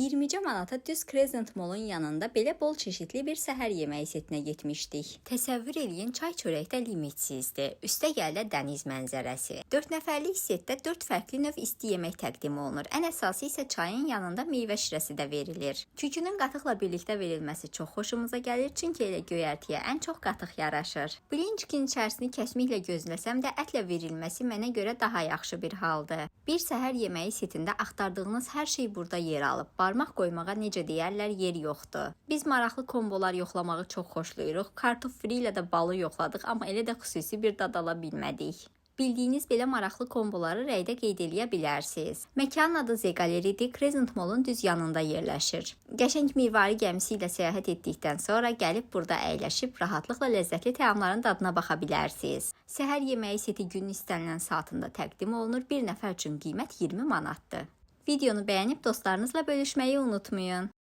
20 manata düz Crescent Mall'un yanında belə bol çeşidli bir səhər yeməyi setinə getmişdik. Təsəvvür eləyin, çay çörəkdə limitsizdir. Üstə gələ dəniz mənzərəsi. 4 nəfərlik setdə 4 fərqli növ isti yemək təqdim olunur. Ən əsası isə çayın yanında meyvə şirəsi də verilir. Kükünün qatıqla birlikdə verilməsi çox xoşumuza gəlir, çünki elə göyərtiyə ən çox qatıq yaraşır. Blinçikin içərisini kəsmiklə gözləsəm də ətlə verilməsi mənə görə daha yaxşı bir haldır. Bir səhər yeməyi setində axtardığınız hər şey burada yer alıb. Barmaq qoymağa necə deyərlər, yer yoxdur. Biz maraqlı kombolar yoxlamağı çox xoşlayırıq. Kartof fri ilə də balı yoxladıq, amma elə də xüsusi bir dad ala bilmədik. Bildiyiniz belə maraqlı komboları rəydə qeyd eləyə bilərsiniz. Məkanın adı Z Galeridir, Crescent Mall'un düz yanında yerləşir. Qəşəng mirvari gəmisi ilə səyahət etdikdən sonra gəlib burada əyləşib rahatlıqla ləzzətli təamların dadına baxa bilərsiniz. Səhər yeməyi seti günün istənilən saatında təqdim olunur. Bir nəfər üçün qiymət 20 manatdır. Videonu bəyənib dostlarınızla bölüşməyi unutmayın.